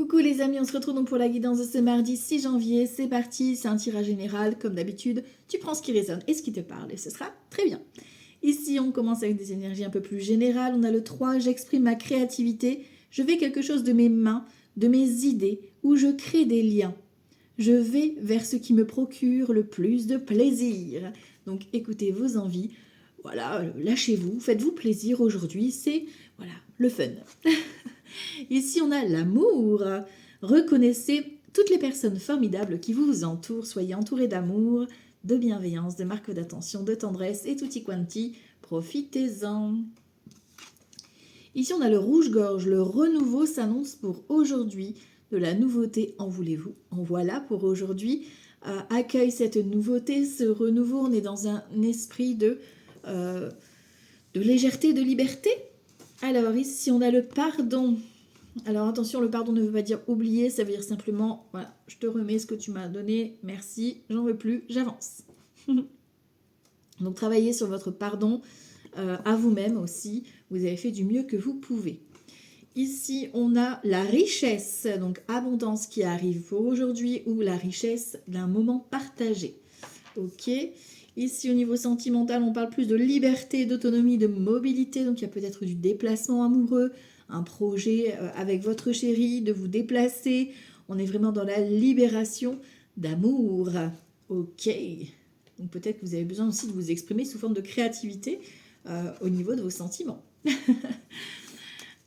Coucou les amis, on se retrouve donc pour la guidance de ce mardi 6 janvier. C'est parti, c'est un tirage général. Comme d'habitude, tu prends ce qui résonne et ce qui te parle et ce sera très bien. Ici, on commence avec des énergies un peu plus générales. On a le 3, j'exprime ma créativité. Je fais quelque chose de mes mains, de mes idées, où je crée des liens. Je vais vers ce qui me procure le plus de plaisir. Donc écoutez vos envies. Voilà, lâchez-vous, faites-vous plaisir aujourd'hui. C'est voilà, le fun. Ici, on a l'amour. Reconnaissez toutes les personnes formidables qui vous entourent. Soyez entourés d'amour, de bienveillance, de marques d'attention, de tendresse et tutti quanti. Profitez-en. Ici, on a le rouge-gorge. Le renouveau s'annonce pour aujourd'hui. De la nouveauté, en voulez-vous? En voilà pour aujourd'hui. Accueille cette nouveauté, ce renouveau. On est dans un esprit de légèreté, de liberté. Alors ici, on a le pardon. Alors attention, le pardon ne veut pas dire oublier, ça veut dire simplement, voilà, je te remets ce que tu m'as donné, merci, j'en veux plus, j'avance. Donc travaillez sur votre pardon à vous-même aussi, vous avez fait du mieux que vous pouvez. Ici, on a la richesse, donc abondance qui arrive aujourd'hui ou la richesse d'un moment partagé. Ok. Ici, au niveau sentimental, on parle plus de liberté, d'autonomie, de mobilité. Donc, il y a peut-être du déplacement amoureux, un projet avec votre chéri, de vous déplacer. On est vraiment dans la libération d'amour. Ok. Donc, peut-être que vous avez besoin aussi de vous exprimer sous forme de créativité au niveau de vos sentiments.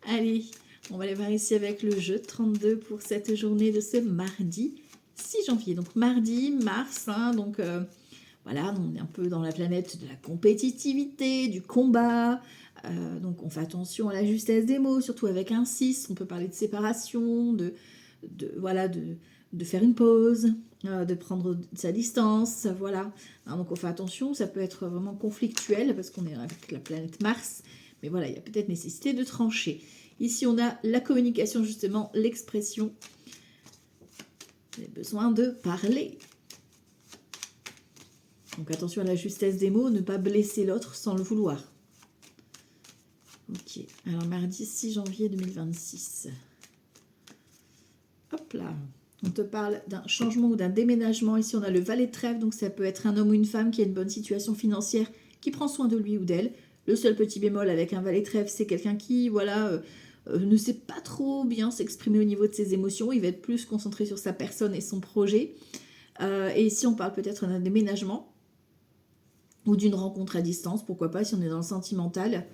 Allez, on va aller voir ici avec le jeu 32 pour cette journée de ce mardi 6 janvier. Donc, mardi, Mars, hein, donc... voilà, on est un peu dans la planète de la compétitivité, du combat. Donc on fait attention à la justesse des mots, surtout avec un 6. On peut parler de séparation, de faire une pause, de prendre sa distance. Voilà. Hein, donc on fait attention, ça peut être vraiment conflictuel parce qu'on est avec la planète Mars. Mais voilà, il y a peut-être nécessité de trancher. Ici, on a la communication, justement, l'expression. Vous avez besoin de parler. Donc attention à la justesse des mots, ne pas blesser l'autre sans le vouloir. Ok, alors mardi 6 janvier 2026. Hop là, on te parle d'un changement ou d'un déménagement. Ici on a le valet de trèfle, donc ça peut être un homme ou une femme qui a une bonne situation financière, qui prend soin de lui ou d'elle. Le seul petit bémol avec un valet de trèfle, c'est quelqu'un qui, voilà, ne sait pas trop bien s'exprimer au niveau de ses émotions. Il va être plus concentré sur sa personne et son projet. Et ici on parle peut-être d'un déménagement ou d'une rencontre à distance, pourquoi pas, si on est dans le sentimental.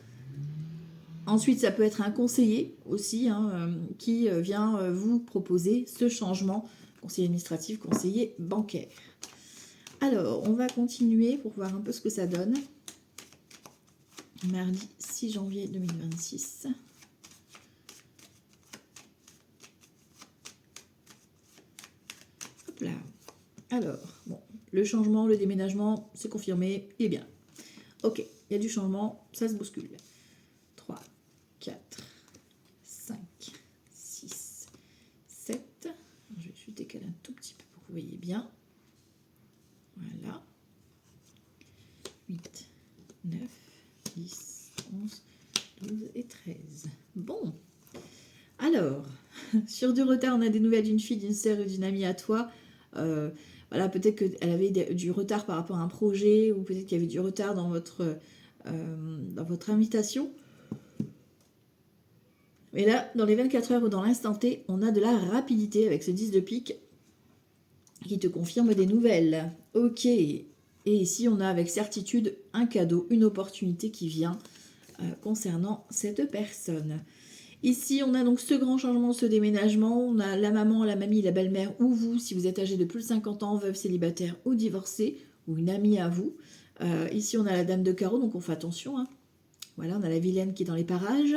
Ensuite, ça peut être un conseiller aussi, hein, qui vient vous proposer ce changement, conseiller administratif, conseiller bancaire. Alors, on va continuer pour voir un peu ce que ça donne. Mardi 6 janvier 2026. Hop là. Alors, bon, le changement, le déménagement, c'est confirmé, il est bien. Ok, il y a du changement, ça se bouscule. 3, 4, 5, 6, 7. Je vais juste décaler un tout petit peu pour que vous voyez bien. Voilà. 8, 9, 10, 11, 12 et 13. Bon. Alors, sur du retard, on a des nouvelles d'une fille, d'une sœur ou d'une amie à toi. Voilà, peut-être qu'elle avait du retard par rapport à un projet, ou peut-être qu'il y avait du retard dans votre invitation. Mais là, dans les 24 heures ou dans l'instant T, on a de la rapidité avec ce 10 de pique qui te confirme des nouvelles. Ok. Et ici, on a avec certitude un cadeau, une opportunité qui vient concernant cette personne. Ici, on a donc ce grand changement, ce déménagement. On a la maman, la mamie, la belle-mère ou vous, si vous êtes âgé de plus de 50 ans, veuve, célibataire ou divorcé, ou une amie à vous. Ici, on a la dame de carreau, donc on fait attention. Hein. Voilà, on a la vilaine qui est dans les parages.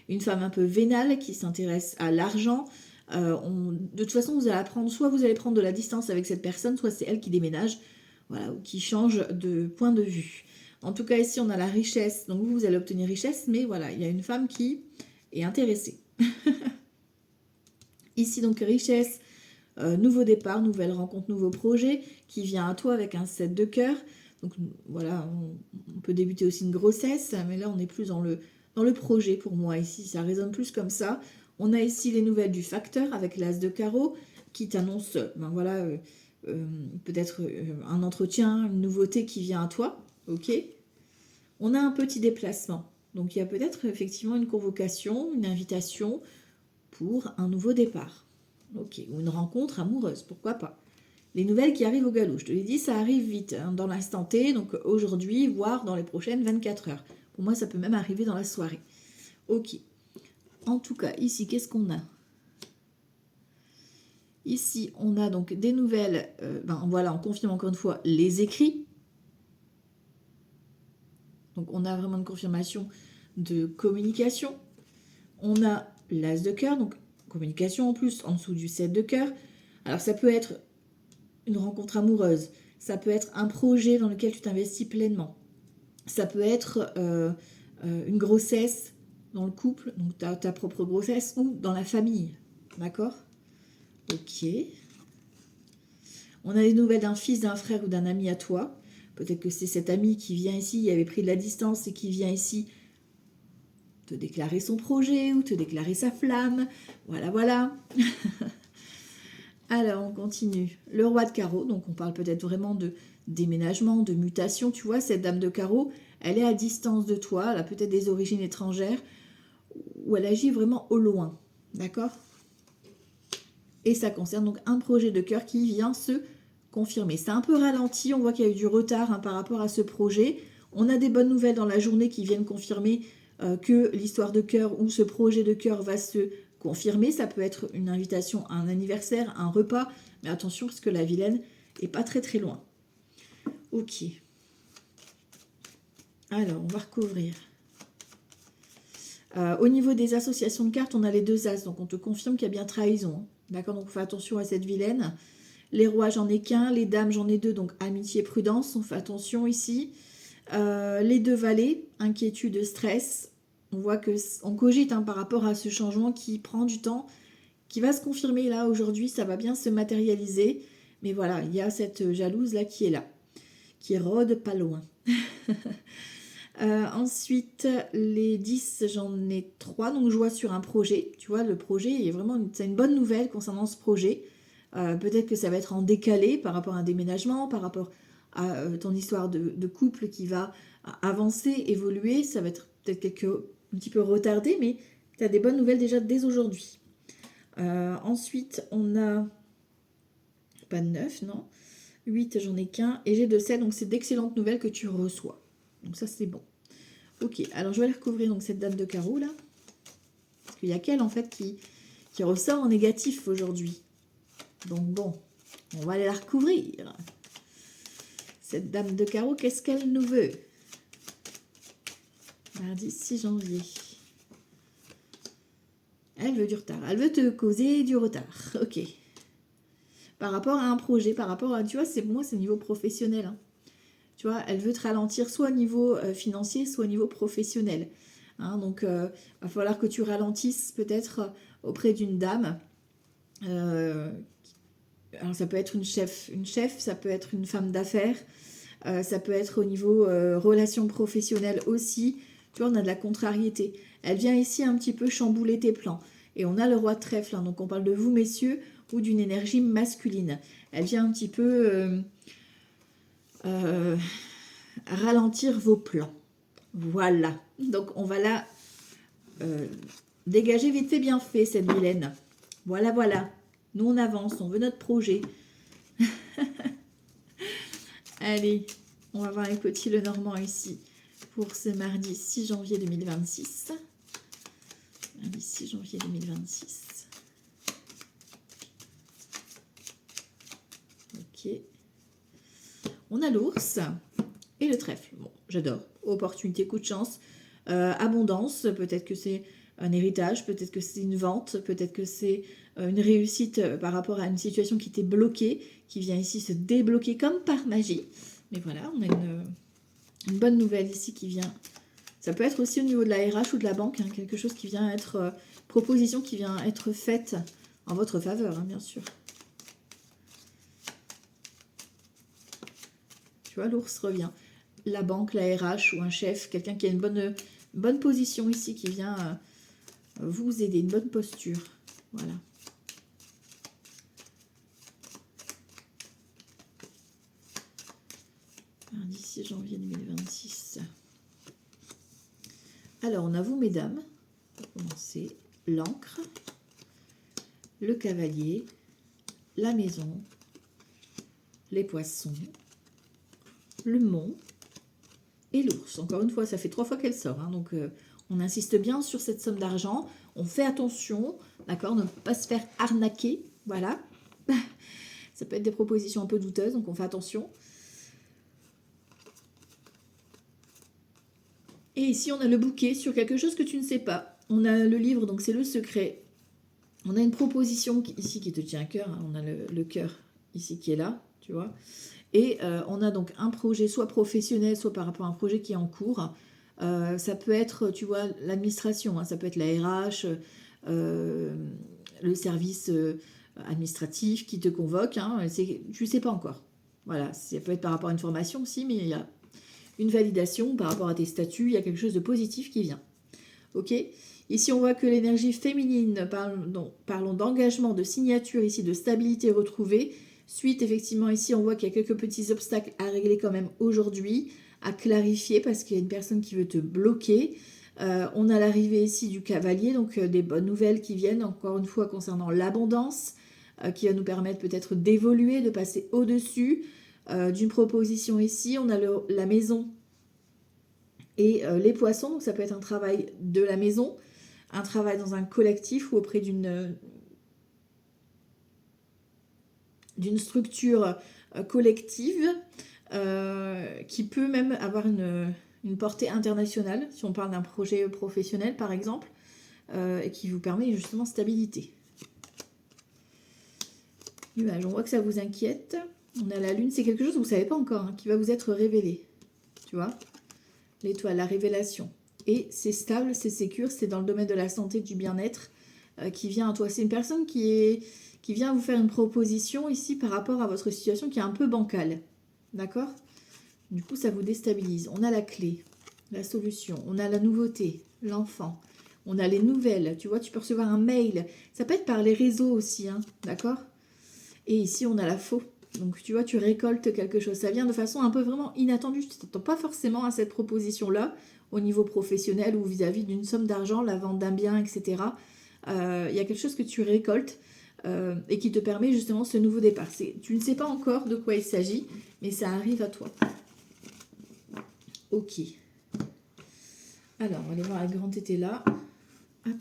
Une femme un peu vénale qui s'intéresse à l'argent. De toute façon, vous allez apprendre, soit vous allez prendre de la distance avec cette personne, soit c'est elle qui déménage, voilà, ou qui change de point de vue. En tout cas, ici, on a la richesse. Donc, vous allez obtenir richesse, mais voilà, il y a une femme qui est intéressée. Ici, donc, richesse, nouveau départ, nouvelle rencontre, nouveau projet qui vient à toi avec un 7 de cœur. Donc, voilà, on peut débuter aussi une grossesse, mais là, on est plus dans le projet pour moi. Ici, ça résonne plus comme ça. On a ici les nouvelles du facteur avec l'as de carreau qui t'annonce, ben voilà, peut-être un entretien, une nouveauté qui vient à toi. Ok. On a un petit déplacement. Donc il y a peut-être effectivement une convocation, une invitation pour un nouveau départ. Ok. Ou une rencontre amoureuse, pourquoi pas. Les nouvelles qui arrivent au galop, je te l'ai dit, ça arrive vite, hein, dans l'instant T, donc aujourd'hui, voire dans les prochaines 24 heures. Pour moi, ça peut même arriver dans la soirée. Ok. En tout cas, ici, qu'est-ce qu'on a? Ici, on a donc des nouvelles, voilà, on confirme encore une fois les écrits. Donc, on a vraiment une confirmation de communication. On a l'as de cœur, donc communication en plus, en dessous du 7 de cœur. Alors, ça peut être une rencontre amoureuse, ça peut être un projet dans lequel tu t'investis pleinement. Ça peut être une grossesse dans le couple, donc ta propre grossesse, ou dans la famille. D'accord? Ok. On a des nouvelles d'un fils, d'un frère ou d'un ami à toi. Peut-être que c'est cet ami qui vient ici, il avait pris de la distance et qui vient ici te déclarer son projet ou te déclarer sa flamme. Voilà, voilà. Alors, on continue. Le roi de carreau, donc on parle peut-être vraiment de déménagement, de mutation. Tu vois, cette dame de carreau, elle est à distance de toi, elle a peut-être des origines étrangères, ou elle agit vraiment au loin. D'accord? Et ça concerne donc un projet de cœur qui vient se confirmer. C'est un peu ralenti, on voit qu'il y a eu du retard, hein, par rapport à ce projet. On a des bonnes nouvelles dans la journée qui viennent confirmer que l'histoire de cœur ou ce projet de cœur va se confirmer. Ça peut être une invitation à un anniversaire, un repas, mais attention parce que la vilaine est pas très très loin. Ok. Alors, on va recouvrir. Au niveau des associations de cartes, on a les deux as, donc on te confirme qu'il y a bien trahison. D'accord, donc on fait attention à cette vilaine. Les rois, j'en ai qu'un. Les dames, j'en ai deux. Donc, amitié, prudence. On fait attention ici. Les deux valets, inquiétude, stress. On voit qu'on cogite, hein, par rapport à ce changement qui prend du temps, qui va se confirmer là aujourd'hui. Ça va bien se matérialiser. Mais voilà, il y a cette jalouse là qui est là. Qui rôde pas loin. Ensuite, les 10, j'en ai 3. Donc, je vois sur un projet. Tu vois, le projet, il est vraiment c'est une bonne nouvelle concernant ce projet. Peut-être que ça va être en décalé par rapport à un déménagement, par rapport à ton histoire de couple qui va avancer, évoluer. Ça va être peut-être un petit peu retardé, mais tu as des bonnes nouvelles déjà dès aujourd'hui. Ensuite, on a pas de 9, non. 8, j'en ai qu'un. Et j'ai de 7, donc c'est d'excellentes nouvelles que tu reçois. Donc ça, c'est bon. Ok, alors je vais aller recouvrir donc, cette dame de carreau là. Parce qu'il y a qu'elle en fait qui ressort en négatif aujourd'hui. Donc bon, on va aller la recouvrir. Cette dame de carreau, qu'est-ce qu'elle nous veut? Mardi 6 janvier. Elle veut du retard. Elle veut te causer du retard. Ok. Par rapport à un projet, par rapport à... Tu vois, moi, c'est au niveau professionnel. Hein. Tu vois, elle veut te ralentir soit au niveau financier, soit au niveau professionnel. Hein, donc, il va falloir que tu ralentisses peut-être auprès d'une dame. Alors, ça peut être une chef, ça peut être une femme d'affaires. Ça peut être au niveau relations professionnelles aussi. Tu vois, on a de la contrariété. Elle vient ici un petit peu chambouler tes plans. Et on a le roi de trèfle. Hein, donc, on parle de vous, messieurs, ou d'une énergie masculine. Elle vient un petit peu ralentir vos plans. Voilà. Donc, on va la dégager vite fait, bien fait, cette vilaine. Voilà, voilà. Nous, on avance. On veut notre projet. Allez, on va voir avec Petit Lenormand ici pour ce mardi 6 janvier 2026. Mardi 6 janvier 2026. Ok. On a l'ours et le trèfle. Bon, j'adore. Opportunité, coup de chance. Abondance, peut-être que c'est un héritage, peut-être que c'est une vente, peut-être que c'est une réussite par rapport à une situation qui était bloquée, qui vient ici se débloquer comme par magie. Mais voilà, on a une bonne nouvelle ici qui vient. Ça peut être aussi au niveau de la RH ou de la banque, hein, quelque chose qui vient être, proposition qui vient être faite en votre faveur, hein, bien sûr. Tu vois, l'ours revient. La banque, la RH ou un chef, quelqu'un qui a une bonne position ici, qui vient vous aider, une bonne posture. Voilà. Mardi 6 janvier 2026. Alors, on a vous, mesdames, pour commencer, l'encre, le cavalier, la maison, les poissons, le mont et l'ours. Encore une fois, ça fait 3 fois qu'elle sort, hein, donc on insiste bien sur cette somme d'argent. On fait attention, d'accord, ne pas se faire arnaquer, voilà. Ça peut être des propositions un peu douteuses, donc on fait attention. Et ici, on a le bouquet sur quelque chose que tu ne sais pas. On a le livre, donc c'est le secret. On a une proposition ici qui te tient à cœur. Hein. On a le cœur ici qui est là, tu vois. Et on a donc un projet soit professionnel, soit par rapport à un projet qui est en cours. Ça peut être, tu vois, l'administration. Hein. Ça peut être la RH, le service administratif qui te convoque. Hein. Tu ne sais pas encore. Voilà, ça peut être par rapport à une formation aussi, mais il y a une validation par rapport à tes statuts, il y a quelque chose de positif qui vient. Ok. Ici, on voit que l'énergie féminine, parlons d'engagement, de signature, ici, de stabilité retrouvée. Suite, effectivement, ici, on voit qu'il y a quelques petits obstacles à régler quand même aujourd'hui, à clarifier, parce qu'il y a une personne qui veut te bloquer. On a l'arrivée ici du cavalier, donc des bonnes nouvelles qui viennent, encore une fois, concernant l'abondance, qui va nous permettre peut-être d'évoluer, de passer au-dessus. D'une proposition ici, on a la maison et les poissons, donc ça peut être un travail de la maison, un travail dans un collectif ou auprès d'une structure collective qui peut même avoir une portée internationale, si on parle d'un projet professionnel par exemple, et qui vous permet justement stabilité. Nuage, on voit que ça vous inquiète. On a la lune, c'est quelque chose que vous ne savez pas encore, hein, qui va vous être révélé. Tu vois, l'étoile, la révélation. Et c'est stable, c'est sécure, c'est dans le domaine de la santé, du bien-être qui vient à toi. C'est une personne qui vient vous faire une proposition ici par rapport à votre situation qui est un peu bancale. D'accord? Du coup, ça vous déstabilise. On a la clé, la solution, on a la nouveauté, l'enfant. On a les nouvelles, tu vois, tu peux recevoir un mail. Ça peut être par les réseaux aussi, hein, d'accord? Et ici, on a la faux. Donc, tu vois, tu récoltes quelque chose. Ça vient de façon un peu vraiment inattendue. Tu ne t'attends pas forcément à cette proposition-là au niveau professionnel ou vis-à-vis d'une somme d'argent, la vente d'un bien, etc. Il y a quelque chose que tu récoltes et qui te permet justement ce nouveau départ. Tu ne sais pas encore de quoi il s'agit, mais ça arrive à toi. Ok. Alors, on va aller voir la grande tétée là. Hop.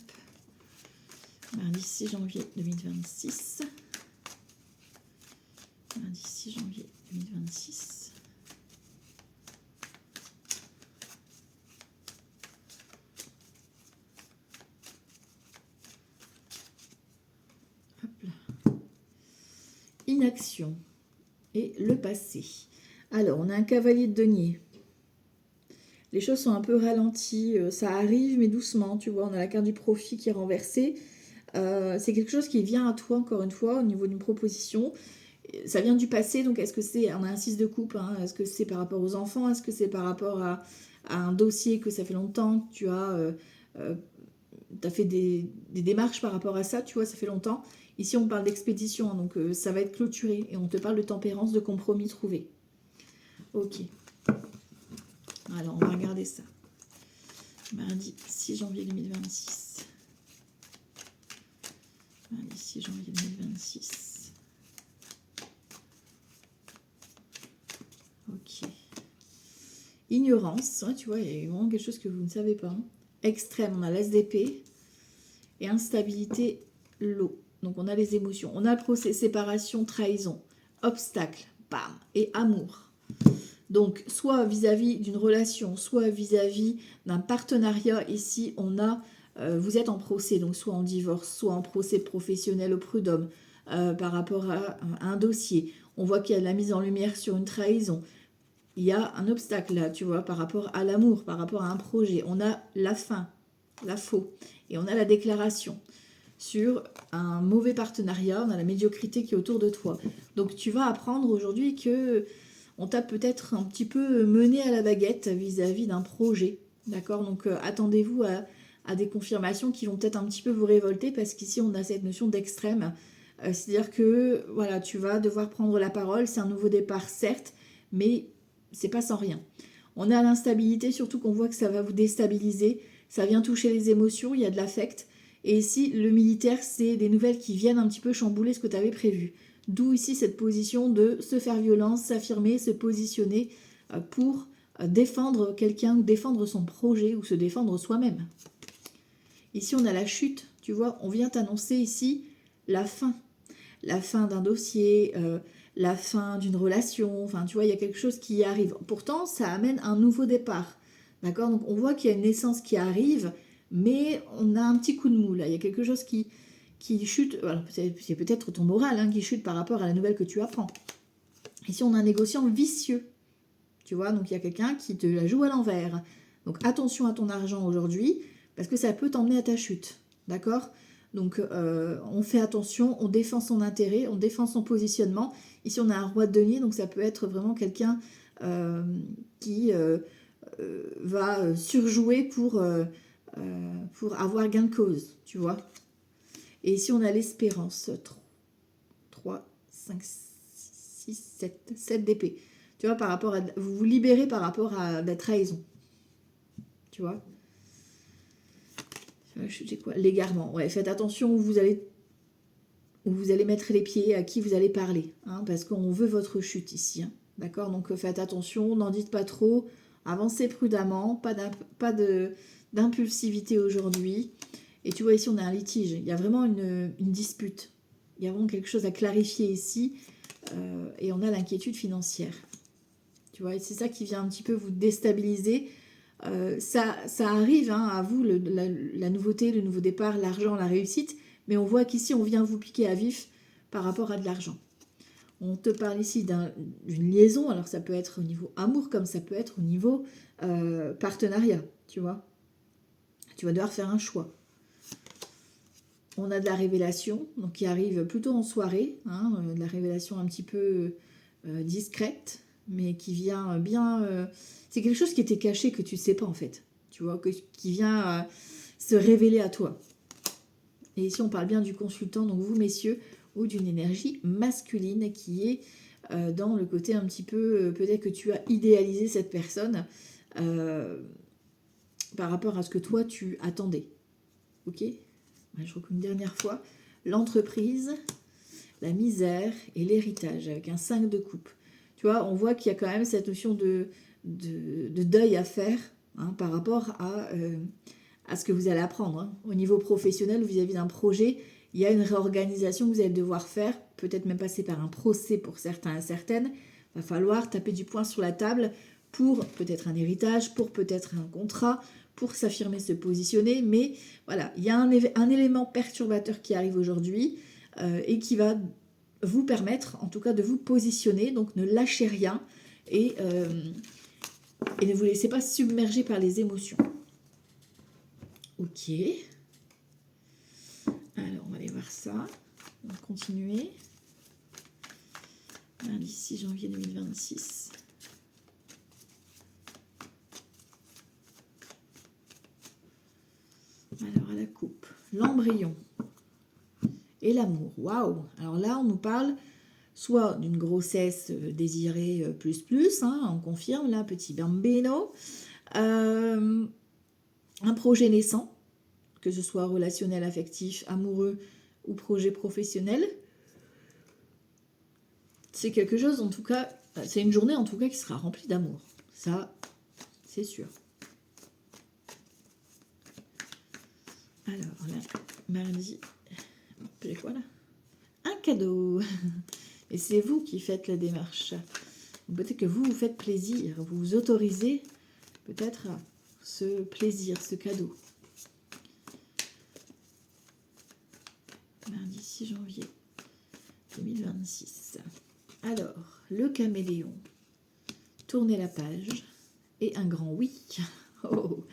Mardi 6 janvier 2026. Mardi 6 janvier 2026. Hop là. Inaction et le passé. Alors, on a un cavalier de denier. Les choses sont un peu ralenties. Ça arrive, mais doucement. Tu vois, on a la carte du profit qui est renversée. C'est quelque chose qui vient à toi, encore une fois, au niveau d'une proposition. Ça vient du passé, donc est-ce que c'est, on a un 6 de coupe, hein, est-ce que c'est par rapport aux enfants, est-ce que c'est par rapport à un dossier que ça fait longtemps que tu as fait des démarches par rapport à ça, tu vois, ça fait longtemps. Ici, on parle d'expédition, hein, donc ça va être clôturé, et on te parle de tempérance, de compromis trouvé. Ok. Alors, on va regarder ça. Mardi 6 janvier 2026. Mardi 6 janvier 2026. Ok. Ignorance, ouais, tu vois, il y a vraiment quelque chose que vous ne savez pas. Hein. Extrême, on a l'as d'épée. Et instabilité, l'eau. Donc on a les émotions. On a le procès, séparation, trahison, obstacle, bam, et amour. Donc soit vis-à-vis d'une relation, soit vis-à-vis d'un partenariat. Ici, on a, vous êtes en procès, donc soit en divorce, soit en procès professionnel au prud'homme par rapport à un dossier. On voit qu'il y a de la mise en lumière sur une trahison. Il y a un obstacle là, tu vois, par rapport à l'amour, par rapport à un projet. On a la fin, la faux, et on a la déclaration sur un mauvais partenariat, on a la médiocrité qui est autour de toi. Donc tu vas apprendre aujourd'hui que on t'a peut-être un petit peu mené à la baguette vis-à-vis d'un projet, d'accord? Donc attendez-vous à des confirmations qui vont peut-être un petit peu vous révolter parce qu'ici on a cette notion d'extrême. C'est-à-dire que voilà, tu vas devoir prendre la parole, c'est un nouveau départ certes, mais c'est pas sans rien. On a l'instabilité, surtout qu'on voit que ça va vous déstabiliser, ça vient toucher les émotions, il y a de l'affect. Et ici, le militaire, c'est des nouvelles qui viennent un petit peu chambouler ce que tu avais prévu. D'où ici cette position de se faire violence, s'affirmer, se positionner pour défendre quelqu'un ou défendre son projet ou se défendre soi-même. Ici, on a la chute, tu vois, on vient t'annoncer ici la fin d'un dossier, la fin d'une relation, enfin tu vois, il y a quelque chose qui arrive. Pourtant, ça amène un nouveau départ, d'accord? Donc on voit qu'il y a une naissance qui arrive, mais on a un petit coup de mou là, il y a quelque chose qui chute, alors c'est peut-être ton moral hein, qui chute par rapport à la nouvelle que tu apprends. Ici, on a un négociant vicieux, tu vois, donc il y a quelqu'un qui te la joue à l'envers. Donc attention à ton argent aujourd'hui, parce que ça peut t'emmener à ta chute, d'accord? Donc on fait attention, on défend son intérêt, on défend son positionnement. Ici on a un roi de denier, donc ça peut être vraiment quelqu'un qui va surjouer pour avoir gain de cause, tu vois. Et ici on a l'espérance, 3, 5, 6, 7 d'épée. Tu vois, par rapport à, vous vous libérez par rapport à la trahison, tu vois. Je dis quoi? L'égarement. Ouais, faites attention où vous allez mettre les pieds, à qui vous allez parler, hein, parce qu'on veut votre chute ici. Hein, d'accord? Donc faites attention, n'en dites pas trop, avancez prudemment, pas d'impulsivité aujourd'hui. Et tu vois, ici, on a un litige. Il y a vraiment une dispute. Il y a vraiment quelque chose à clarifier ici. Et on a l'inquiétude financière. Tu vois, et c'est ça qui vient un petit peu vous déstabiliser. Ça arrive hein, à vous, la nouveauté, le nouveau départ, l'argent, la réussite, mais on voit qu'ici, on vient vous piquer à vif par rapport à de l'argent. On te parle ici d'une liaison, alors ça peut être au niveau amour, comme ça peut être au niveau partenariat, tu vois. Tu vas devoir faire un choix. On a de la révélation, donc qui arrive plutôt en soirée, hein, de la révélation un petit peu discrète, mais qui vient bien... c'est quelque chose qui était caché que tu ne sais pas en fait, tu vois, qui vient se révéler à toi. Et ici on parle bien du consultant, donc vous messieurs, ou d'une énergie masculine qui est dans le côté un petit peu, peut-être que tu as idéalisé cette personne par rapport à ce que toi tu attendais. Ok ? Je reprends une dernière fois. L'entreprise, la misère et l'héritage, avec un 5 de coupe. Tu vois, on voit qu'il y a quand même cette notion de deuil à faire hein, par rapport à ce que vous allez apprendre. Hein. Au niveau professionnel, vis-à-vis d'un projet, il y a une réorganisation que vous allez devoir faire, peut-être même passer par un procès pour certains et certaines. Il va falloir taper du poing sur la table pour peut-être un héritage, pour peut-être un contrat, pour s'affirmer, se positionner. Mais voilà, il y a un élément perturbateur qui arrive aujourd'hui et qui va vous permettre, en tout cas, de vous positionner. Donc, ne lâchez rien et ne vous laissez pas submerger par les émotions. Ok. Alors, on va aller voir ça. On va continuer. Lundi 6 janvier 2026. Alors, à la coupe, l'embryon et l'amour. Waouh! Alors là, on nous parle soit d'une grossesse désirée plus, hein, on confirme, là, petit bambino. Un projet naissant, que ce soit relationnel, affectif, amoureux ou projet professionnel. C'est quelque chose, en tout cas, c'est une journée, en tout cas, qui sera remplie d'amour. Ça, c'est sûr. Alors, là, mardi, j'ai quoi là? Un cadeau. Et c'est vous qui faites la démarche. Peut-être que vous faites plaisir, vous vous autorisez peut-être ce plaisir, ce cadeau. Mardi 6 janvier 2026. Alors, le caméléon. Tournez la page. Et un grand oui. Oh.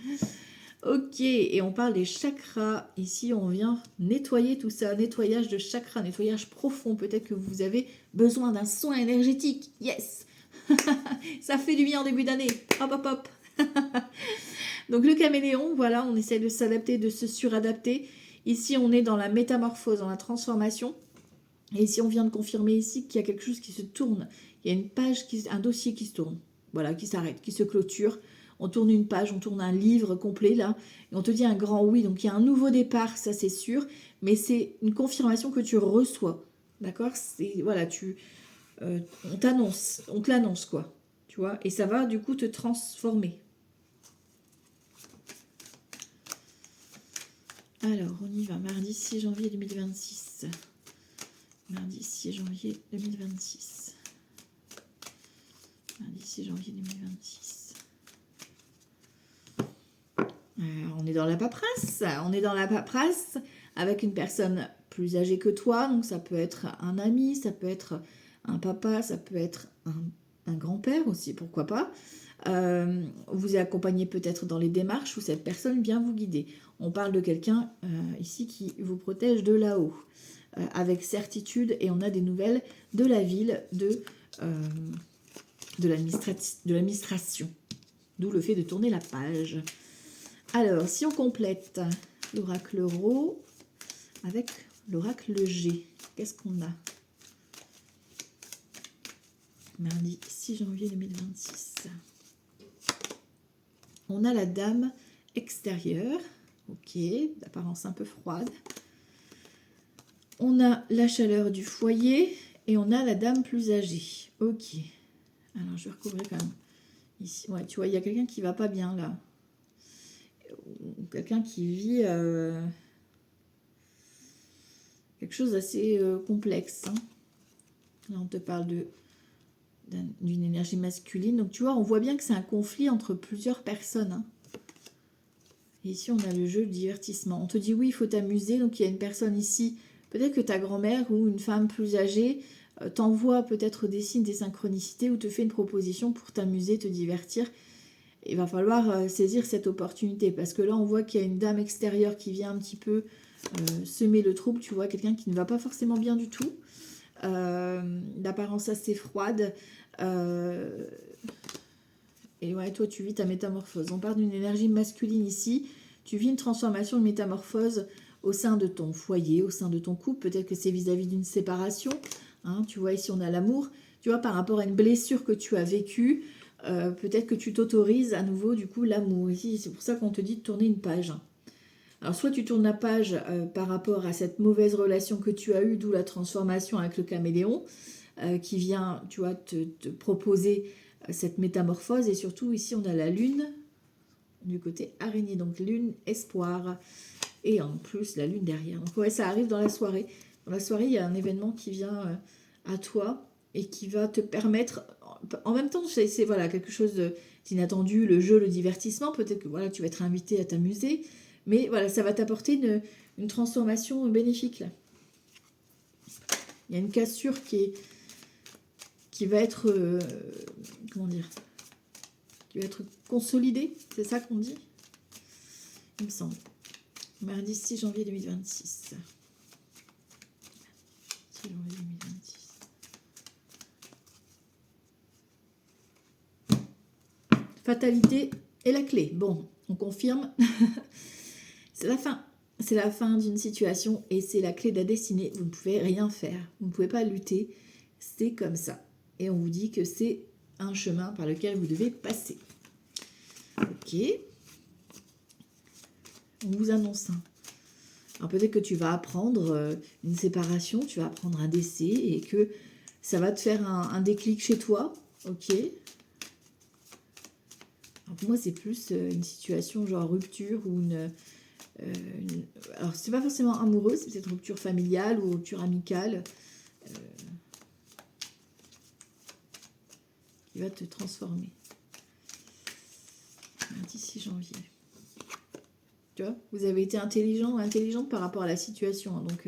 Ok, et on parle des chakras. Ici, on vient nettoyer tout ça. Nettoyage de chakras, nettoyage profond. Peut-être que vous avez besoin d'un soin énergétique. Yes. Ça fait du bien en début d'année. Hop, hop, hop. Donc le caméléon, voilà, on essaie de s'adapter, de se suradapter. Ici, on est dans la métamorphose, dans la transformation. Et ici, on vient de confirmer ici qu'il y a quelque chose qui se tourne. Il y a une page, un dossier qui se tourne. Voilà, qui s'arrête, qui se clôture. On tourne une page, on tourne un livre complet là. Et on te dit un grand oui. Donc il y a un nouveau départ, ça c'est sûr. Mais c'est une confirmation que tu reçois. D'accord? Voilà, on t'annonce, on te l'annonce quoi. Tu vois? Et ça va du coup te transformer. Alors, on y va. Mardi 6 janvier 2026. Mardi 6 janvier 2026. Mardi 6 janvier 2026. On est dans la paperasse. On est dans la paperasse avec une personne plus âgée que toi. Donc, ça peut être un ami, ça peut être un papa, ça peut être un grand-père aussi, pourquoi pas. Vous accompagnez peut-être dans les démarches où cette personne vient vous guider. On parle de quelqu'un ici qui vous protège de là-haut, avec certitude, et on a des nouvelles de la ville, de l'administration. D'où le fait de tourner la page. Alors, si on complète l'oracle Rho avec l'oracle G, qu'est-ce qu'on a? Mardi 6 janvier 2026. On a la dame extérieure, ok, d'apparence un peu froide. On a la chaleur du foyer et on a la dame plus âgée. Ok. Alors, je vais recouvrir quand même. Ici, ouais, tu vois, il y a quelqu'un qui va pas bien là. Quelqu'un qui vit quelque chose d'assez complexe. Hein. Là, on te parle d'une énergie masculine. Donc, tu vois, on voit bien que c'est un conflit entre plusieurs personnes. Hein. Et ici, on a le jeu de divertissement. On te dit, oui, il faut t'amuser. Donc, il y a une personne ici, peut-être que ta grand-mère ou une femme plus âgée t'envoie peut-être des signes, des synchronicités ou te fait une proposition pour t'amuser, te divertir. Il va falloir saisir cette opportunité. Parce que là, on voit qu'il y a une dame extérieure qui vient un petit peu semer le trouble. Tu vois, quelqu'un qui ne va pas forcément bien du tout. D'apparence assez froide. Et ouais, toi, tu vis ta métamorphose. On parle d'une énergie masculine ici. Tu vis une transformation, une métamorphose au sein de ton foyer, au sein de ton couple. Peut-être que c'est vis-à-vis d'une séparation. Hein, tu vois, ici, on a l'amour. Tu vois, par rapport à une blessure que tu as vécue, peut-être que tu t'autorises à nouveau, du coup, l'amour. Ici, c'est pour ça qu'on te dit de tourner une page. Alors, soit tu tournes la page par rapport à cette mauvaise relation que tu as eue, d'où la transformation avec le caméléon, qui vient, tu vois, te proposer cette métamorphose. Et surtout, ici, on a la lune du côté araignée. Donc, lune, espoir. Et en plus, la lune derrière. Donc, ouais, ça arrive dans la soirée. Dans la soirée, il y a un événement qui vient à toi et qui va te permettre... En même temps, c'est voilà, quelque chose d'inattendu, le jeu, le divertissement. Peut-être que voilà, tu vas être invité à t'amuser. Mais voilà, ça va t'apporter une transformation bénéfique, là. Il y a une cassure qui va être... comment dire? Qui va être consolidée, c'est ça qu'on dit? Il me semble. Mardi 6 janvier 2026. 6 janvier 2026. Fatalité est la clé. Bon, on confirme. C'est la fin. C'est la fin d'une situation et c'est la clé de la destinée. Vous ne pouvez rien faire. Vous ne pouvez pas lutter. C'est comme ça. Et on vous dit que c'est un chemin par lequel vous devez passer. Ok. On vous annonce. Alors peut-être que tu vas apprendre une séparation, tu vas apprendre un décès et que ça va te faire un déclic chez toi. Ok. Alors pour moi, c'est plus une situation genre rupture ou alors, c'est pas forcément amoureux, c'est peut-être rupture familiale ou rupture amicale qui va te transformer. Mardi 6 janvier. Tu vois, vous avez été intelligent ou intelligente par rapport à la situation. Hein, donc,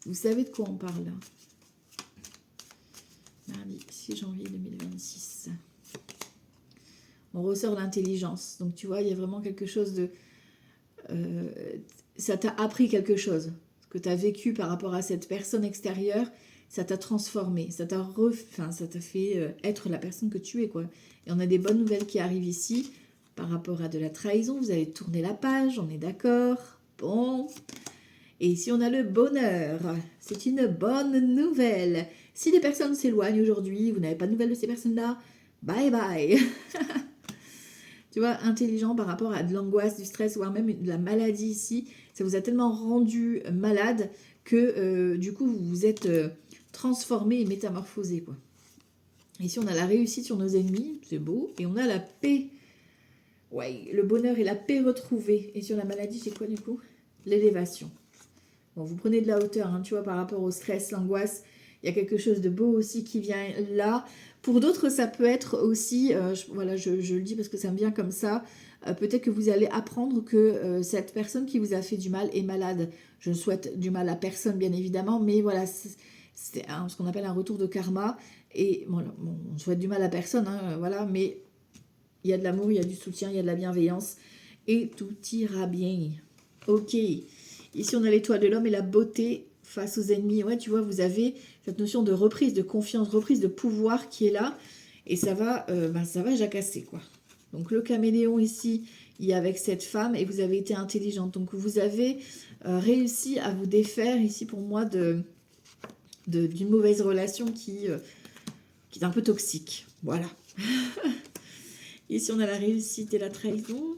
vous savez de quoi on parle là. Mardi 6 janvier 2026. On ressort l'intelligence. Donc, tu vois, il y a vraiment quelque chose de... ça t'a appris quelque chose. Ce que tu as vécu par rapport à cette personne extérieure, ça t'a transformé. Ça t'a fait être la personne que tu es, quoi. Et on a des bonnes nouvelles qui arrivent ici. Par rapport à de la trahison, vous allez tourner la page, on est d'accord. Bon. Et ici, on a le bonheur. C'est une bonne nouvelle. Si des personnes s'éloignent aujourd'hui, vous n'avez pas de nouvelles de ces personnes-là, bye bye. Tu vois, intelligent par rapport à de l'angoisse, du stress, voire même de la maladie ici. Ça vous a tellement rendu malade que du coup, vous vous êtes transformé et métamorphosé, quoi. Ici, on a la réussite sur nos ennemis, c'est beau. Et on a la paix. Ouais, le bonheur et la paix retrouvés. Et sur la maladie, c'est quoi du coup? L'élévation. Bon, vous prenez de la hauteur, hein, tu vois, par rapport au stress, l'angoisse. Il y a quelque chose de beau aussi qui vient là. Pour d'autres, ça peut être aussi, voilà, je le dis parce que ça me vient comme ça, peut-être que vous allez apprendre que cette personne qui vous a fait du mal est malade. Je ne souhaite du mal à personne, bien évidemment, mais voilà, c'est ce qu'on appelle un retour de karma. Et voilà, bon, on ne souhaite du mal à personne, hein, voilà, mais il y a de l'amour, il y a du soutien, il y a de la bienveillance, et tout ira bien. Ok. Ici, on a l'étoile de l'homme et la beauté face aux ennemis. Ouais, tu vois, vous avez cette notion de reprise, de confiance, reprise de pouvoir qui est là. Et ça va jacasser, quoi. Donc, le caméléon ici, il est avec cette femme et vous avez été intelligente. Donc, vous avez réussi à vous défaire ici, pour moi, d'une mauvaise relation qui est un peu toxique. Voilà. Ici, on a la réussite et la trahison.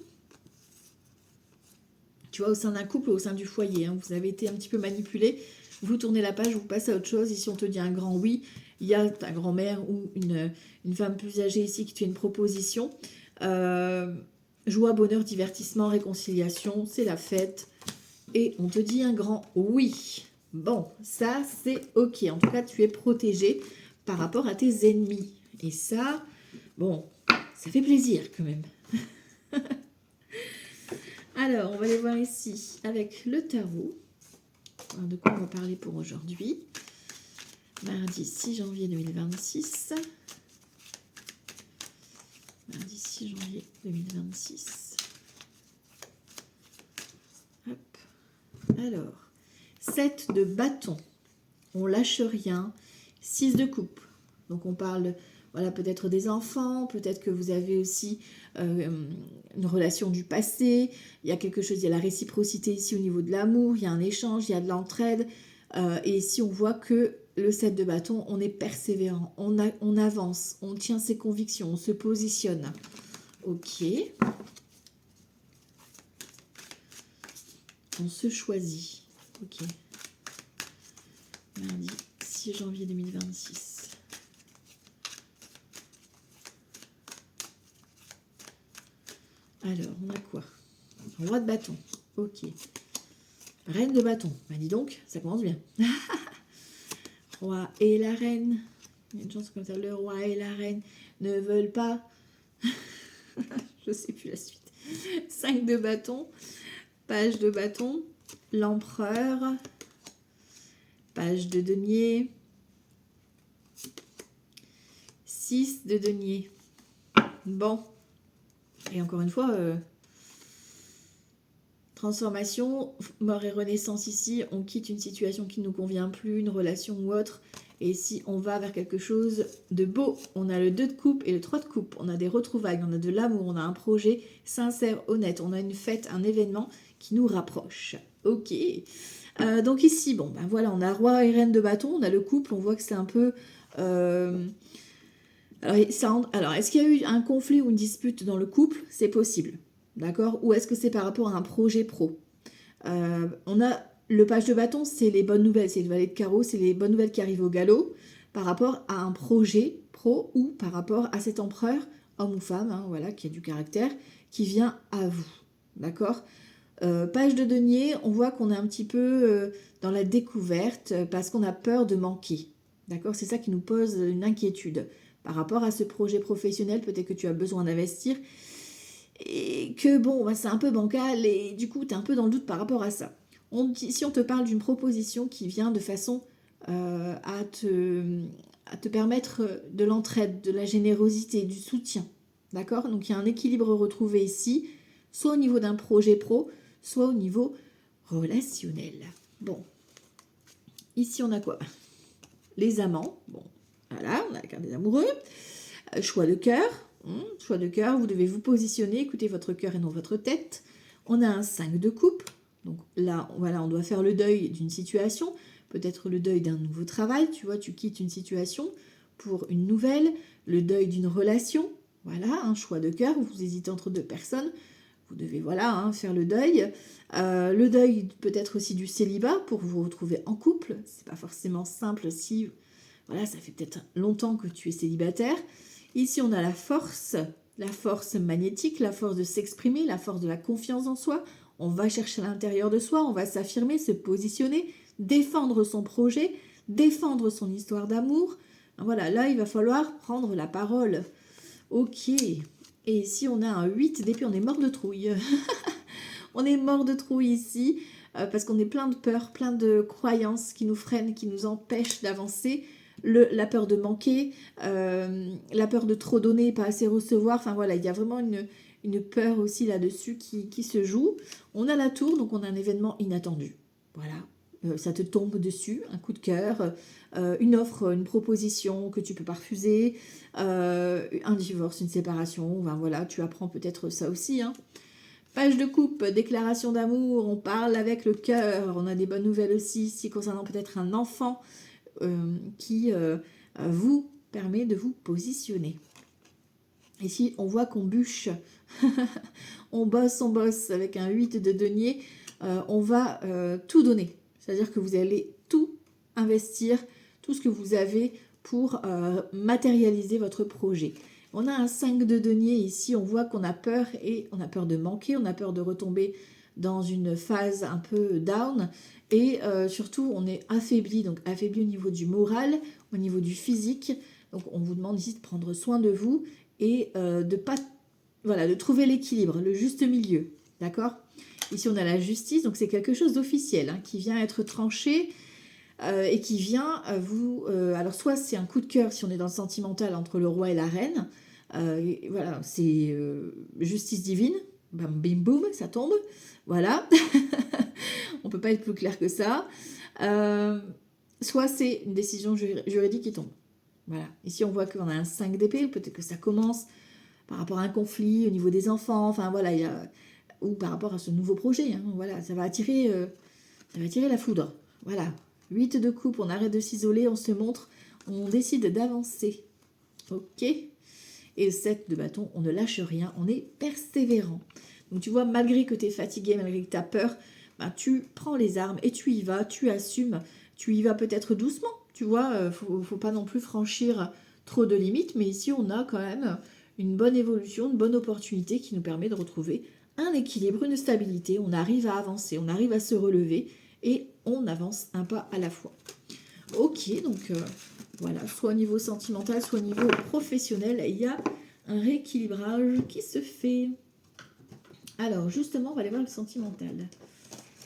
Tu vois, au sein d'un couple, au sein du foyer, hein, vous avez été un petit peu manipulé, vous tournez la page, vous passez à autre chose. Ici, on te dit un grand oui. Il y a ta grand-mère ou une femme plus âgée ici qui te fait une proposition. Joie, bonheur, divertissement, réconciliation, c'est la fête. Et on te dit un grand oui. Bon, ça, c'est ok. En tout cas, tu es protégé par rapport à tes ennemis. Et ça, bon, ça fait plaisir quand même. Alors, on va aller voir ici avec le tarot. Alors, de quoi on va parler pour aujourd'hui? Mardi 6 janvier 2026. Mardi 6 janvier 2026. Hop. Alors, 7 de bâton. On lâche rien. 6 de coupe. Donc, on parle, voilà, peut-être des enfants. Peut-être que vous avez aussi une relation du passé. Il y a quelque chose, il y a la réciprocité ici au niveau de l'amour. Il y a un échange, il y a de l'entraide. Et ici, on voit que le 7 de bâton, on est persévérant. On avance. On tient ses convictions. On se positionne. Ok. On se choisit. Ok. Mardi 6 janvier 2026. Alors, on a quoi? Roi de bâton. Ok. Reine de bâton. Bah dis donc, ça commence bien. Roi et la reine. Il y a une chanson comme ça. Le roi et la reine ne veulent pas. Je sais plus la suite. 5 de bâton. Page de bâton. L'empereur. Page de denier. 6 de denier. Bon. Et encore une fois, transformation, mort et renaissance ici. On quitte une situation qui ne nous convient plus, une relation ou autre. Et ici, on va vers quelque chose de beau. On a le 2 de coupe et le 3 de coupe. On a des retrouvailles, on a de l'amour, on a un projet sincère, honnête. On a une fête, un événement qui nous rapproche. Ok. Donc ici, bon, ben voilà, on a roi et reine de bâton. On a le couple, on voit que c'est un peu... Alors, est-ce qu'il y a eu un conflit ou une dispute dans le couple? C'est possible, d'accord? Ou est-ce que c'est par rapport à un projet pro? On a le page de bâton, c'est les bonnes nouvelles, c'est le valet de carreau, c'est les bonnes nouvelles qui arrivent au galop par rapport à un projet pro ou par rapport à cet empereur, homme ou femme, hein, voilà, qui a du caractère, qui vient à vous, d'accord? Page de denier, on voit qu'on est un petit peu dans la découverte parce qu'on a peur de manquer, d'accord? C'est ça qui nous pose une inquiétude. Par rapport à ce projet professionnel, peut-être que tu as besoin d'investir et que bon, bah, c'est un peu bancal et du coup, tu es un peu dans le doute par rapport à ça. Si on te parle d'une proposition qui vient de façon à te permettre de l'entraide, de la générosité, du soutien, d'accord? Donc, il y a un équilibre retrouvé ici, soit au niveau d'un projet pro, soit au niveau relationnel. Bon, ici, on a quoi? Les amants, bon. Voilà, on a la carte des amoureux. Choix de cœur. Choix de cœur, vous devez vous positionner, écoutez votre cœur et non votre tête. On a un 5 de coupe. Donc là, voilà, on doit faire le deuil d'une situation. Peut-être le deuil d'un nouveau travail. Tu vois, tu quittes une situation pour une nouvelle. Le deuil d'une relation. Voilà, un choix de cœur. Vous hésitez entre deux personnes. Vous devez, voilà, faire le deuil. Le deuil peut-être aussi du célibat pour vous retrouver en couple. C'est pas forcément simple si, voilà, ça fait peut-être longtemps que tu es célibataire. Ici, on a la force magnétique, la force de s'exprimer, la force de la confiance en soi. On va chercher à l'intérieur de soi, on va s'affirmer, se positionner, défendre son projet, défendre son histoire d'amour. Voilà, là, il va falloir prendre la parole. Ok. Et ici, on a un 8 d'épée, on est mort de trouille. On est mort de trouille ici, parce qu'on est plein de peurs, plein de croyances qui nous freinent, qui nous empêchent d'avancer. La peur de manquer, la peur de trop donner, pas assez recevoir. Enfin voilà, il y a vraiment une peur aussi là-dessus qui se joue. On a la tour, donc on a un événement inattendu. Voilà, ça te tombe dessus, un coup de cœur, une offre, une proposition que tu peux pas refuser, un divorce, une séparation. Enfin voilà, tu apprends peut-être ça aussi. Page de coupe, déclaration d'amour, on parle avec le cœur. On a des bonnes nouvelles aussi ici concernant peut-être un enfant qui vous permet de vous positionner. Ici, on voit qu'on bûche. on bosse avec un 8 de denier. On va tout donner. C'est-à-dire que vous allez tout investir, tout ce que vous avez pour matérialiser votre projet. On a un 5 de denier ici, on voit qu'on a peur et on a peur de manquer, on a peur de retomber dans une phase un peu down et surtout on est affaibli, donc affaibli au niveau du moral, au niveau du physique. Donc on vous demande ici de prendre soin de vous et de trouver l'équilibre, le juste milieu, d'accord? Ici on a la justice, donc c'est quelque chose d'officiel qui vient être tranché et qui vient vous... alors soit c'est un coup de cœur si on est dans le sentimental entre le roi et la reine, voilà, c'est justice divine, bam bim boum, ça tombe, voilà, on peut pas être plus clair que ça, soit c'est une décision juridique qui tombe, voilà, ici on voit qu'on a un 5 d'épée, peut-être que ça commence par rapport à un conflit au niveau des enfants, enfin voilà, ou par rapport à ce nouveau projet, voilà, ça va attirer la foudre, voilà. 8 de coupe, on arrête de s'isoler, on se montre, on décide d'avancer. Ok. Et 7 de bâton, on ne lâche rien, on est persévérant. Donc tu vois, malgré que tu es fatigué, malgré que tu as peur, tu prends les armes et tu y vas, tu assumes, tu y vas peut-être doucement, tu vois, faut pas non plus franchir trop de limites, mais ici on a quand même une bonne évolution, une bonne opportunité qui nous permet de retrouver un équilibre, une stabilité, on arrive à avancer, on arrive à se relever, et on avance un pas à la fois. Ok, donc voilà, soit au niveau sentimental, soit au niveau professionnel, il y a un rééquilibrage qui se fait. Alors, justement, on va aller voir le sentimental.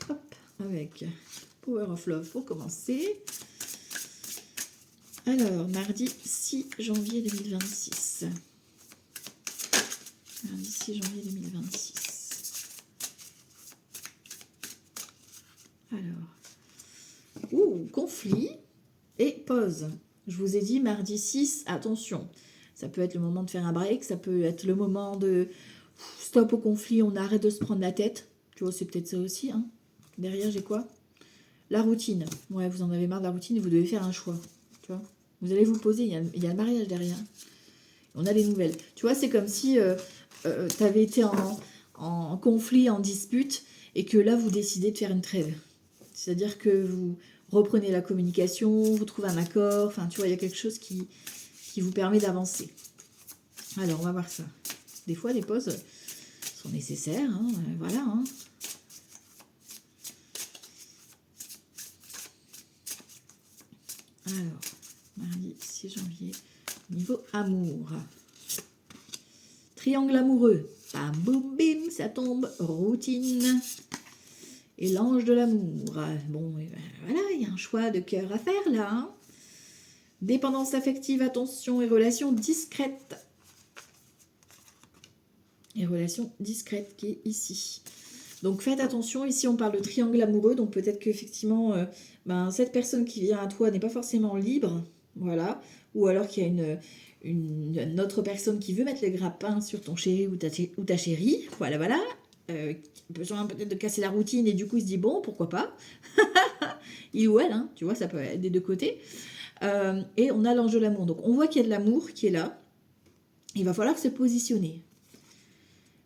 Hop, avec Power of Love pour commencer. Alors, mardi 6 janvier 2026. Mardi 6 janvier 2026. Alors, conflit et pause. Je vous ai dit mardi 6, attention. Ça peut être le moment de faire un break, ça peut être le moment de stop au conflit, on arrête de se prendre la tête. Tu vois, c'est peut-être ça aussi. Derrière, j'ai quoi? La routine. Ouais, vous en avez marre de la routine et vous devez faire un choix. Tu vois, vous allez vous poser, il y a le mariage derrière. On a des nouvelles. Tu vois, c'est comme si tu avais été en conflit, en dispute, et que là, vous décidez de faire une trêve. C'est-à-dire que vous reprenez la communication, vous trouvez un accord, enfin, tu vois, il y a quelque chose qui vous permet d'avancer. Alors, on va voir ça. Des fois, les pauses sont nécessaires, voilà. Alors, mardi 6 janvier, niveau amour. Triangle amoureux. Bam, boum, bim, ça tombe. Routine. Et l'ange de l'amour. Bon, voilà, il y a un choix de cœur à faire là. Dépendance affective, attention et relations discrètes. Et relations discrètes qui est ici. Donc faites attention, ici on parle de triangle amoureux, donc peut-être qu'effectivement cette personne qui vient à toi n'est pas forcément libre, voilà. Ou alors qu'il y a une autre personne qui veut mettre le grappin sur ton chéri ou ta chérie, voilà, voilà. Besoin peut-être de casser la routine et du coup il se dit bon, pourquoi pas. Il ou elle, hein, tu vois, ça peut être des deux côtés. Et on a l'enjeu de l'amour. Donc on voit qu'il y a de l'amour qui est là. Il va falloir se positionner.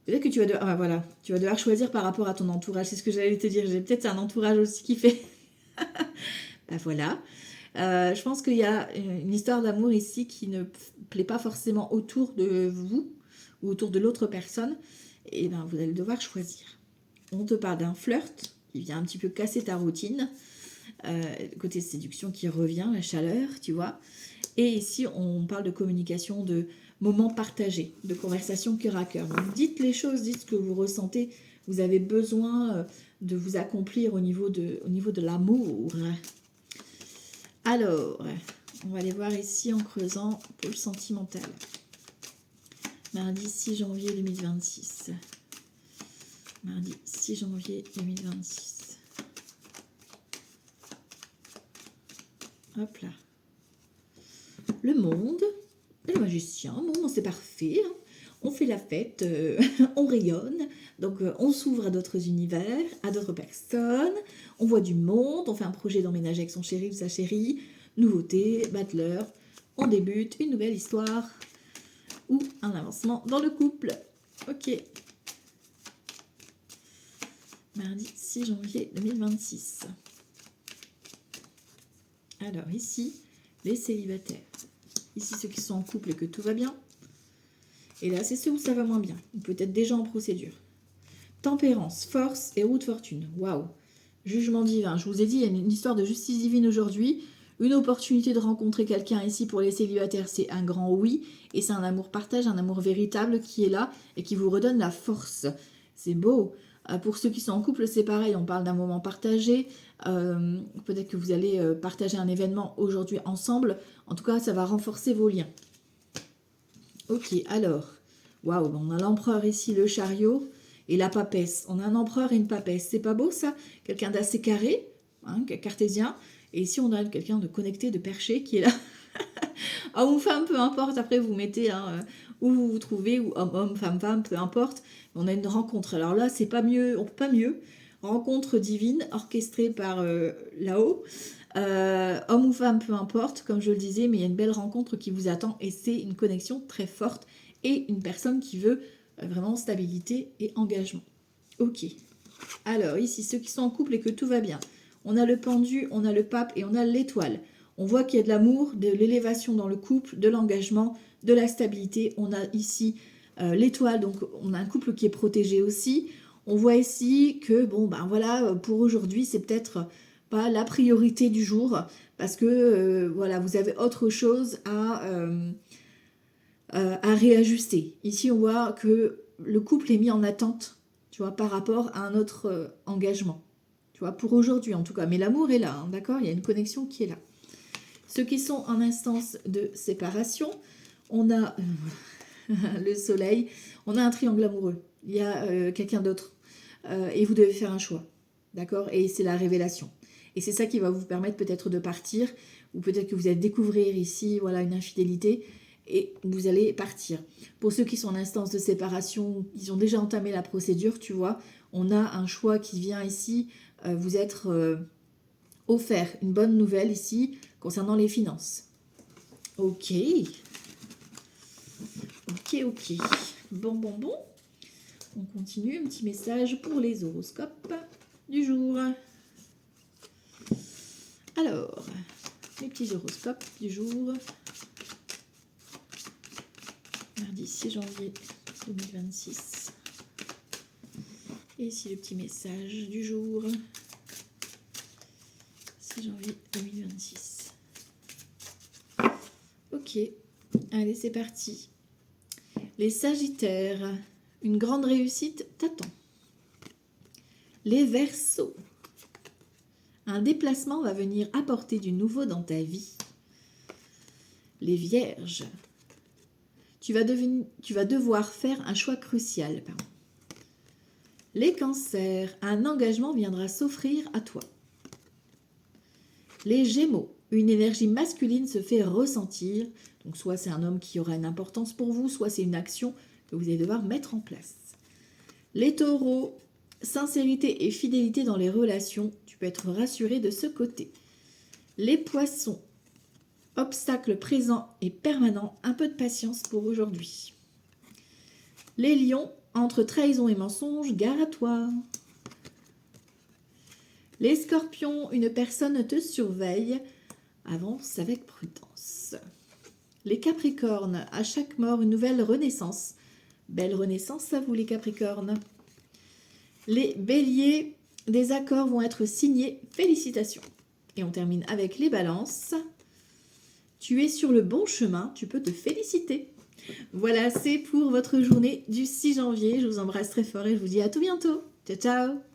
Peut-être que tu vas devoir choisir par rapport à ton entourage. C'est ce que j'allais te dire. J'ai peut-être un entourage aussi qui fait. Ben voilà. Je pense qu'il y a une histoire d'amour ici qui ne plaît pas forcément autour de vous ou autour de l'autre personne. Et ben vous allez devoir choisir. On te parle d'un flirt qui vient un petit peu casser ta routine. Côté séduction qui revient, la chaleur, tu vois. Et ici, on parle de communication, de moments partagés, de conversations cœur à cœur. Donc, dites les choses, dites ce que vous ressentez. Vous avez besoin de vous accomplir au niveau de l'amour. Alors, on va aller voir ici en creusant pour le sentimental. Mardi 6 janvier 2026. Mardi 6 janvier 2026. Hop là. Le monde, le magicien, bon, c'est parfait. Hein. On fait la fête, on rayonne. Donc, on s'ouvre à d'autres univers, à d'autres personnes. On voit du monde, on fait un projet d'emménager avec son chéri ou sa chérie. Nouveauté, battleur. On débute une nouvelle histoire ou un avancement dans le couple. Ok. Mardi 6 janvier 2026. Alors ici, les célibataires. Ici, ceux qui sont en couple et que tout va bien. Et là, c'est ceux où ça va moins bien. Ou peut-être déjà en procédure. Tempérance, force et roue de fortune. Waouh. Jugement divin. Je vous ai dit, il y a une histoire de justice divine aujourd'hui. Une opportunité de rencontrer quelqu'un ici pour les célibataires, c'est un grand oui. Et c'est un amour partage, un amour véritable qui est là et qui vous redonne la force. C'est beau. Pour ceux qui sont en couple, c'est pareil. On parle d'un moment partagé. Peut-être que vous allez partager un événement aujourd'hui ensemble. En tout cas, ça va renforcer vos liens. Ok, alors. Waouh, on a l'empereur ici, le chariot et la papesse. On a un empereur et une papesse. C'est pas beau ça? Quelqu'un d'assez carré, hein, cartésien. Et ici, on a quelqu'un de connecté, de perché qui est là. Homme ou femme, peu importe. Après, vous mettez où vous vous trouvez, ou homme, femme, peu importe. On a une rencontre. Alors là, c'est pas mieux, on peut pas mieux. Rencontre divine, orchestrée par là-haut. Homme ou femme, peu importe, comme je le disais, mais il y a une belle rencontre qui vous attend et c'est une connexion très forte et une personne qui veut vraiment stabilité et engagement. Ok. Alors ici, ceux qui sont en couple et que tout va bien. On a le pendu, on a le pape et on a l'étoile. On voit qu'il y a de l'amour, de l'élévation dans le couple, de l'engagement, de la stabilité. On a ici l'étoile, donc on a un couple qui est protégé aussi. On voit ici que, bon, ben voilà, pour aujourd'hui, c'est peut-être pas la priorité du jour parce que, voilà, vous avez autre chose à réajuster. Ici, on voit que le couple est mis en attente, tu vois, par rapport à un autre engagement. Tu vois, pour aujourd'hui en tout cas. Mais l'amour est là, hein, d'accord? Il y a une connexion qui est là. Ceux qui sont en instance de séparation, on a le soleil, on a un triangle amoureux. Il y a quelqu'un d'autre. Et vous devez faire un choix, d'accord? Et c'est la révélation. Et c'est ça qui va vous permettre peut-être de partir, ou peut-être que vous allez découvrir ici, voilà, une infidélité, et vous allez partir. Pour ceux qui sont en instance de séparation, ils ont déjà entamé la procédure, tu vois, on a un choix qui vient ici, vous être offert une bonne nouvelle ici concernant les finances. Ok. Ok. Bon. On continue, un petit message pour les horoscopes du jour. Alors, les petits horoscopes du jour. Mardi 6 janvier 2026. Et ici le petit message du jour. 6 janvier 2026. Ok, allez c'est parti. Les Sagittaires, une grande réussite t'attend. Les Verseaux, un déplacement va venir apporter du nouveau dans ta vie. Les Vierges, tu vas devoir faire un choix crucial. Les Cancers, un engagement viendra s'offrir à toi. Les Gémeaux, une énergie masculine se fait ressentir. Donc soit c'est un homme qui aura une importance pour vous, soit c'est une action que vous allez devoir mettre en place. Les taureaux, sincérité et fidélité dans les relations, tu peux être rassuré de ce côté. Les poissons, obstacles présents et permanents, un peu de patience pour aujourd'hui. Les lions, entre trahison et mensonge, gare à toi. Les scorpions, une personne te surveille, avance avec prudence. Les capricornes, à chaque mort, une nouvelle renaissance. Belle renaissance à vous les capricornes. Les béliers, des accords vont être signés, félicitations. Et on termine avec les balances. Tu es sur le bon chemin, tu peux te féliciter. Voilà, c'est pour votre journée du 6 janvier. Je vous embrasse très fort et je vous dis à tout bientôt. Ciao, ciao!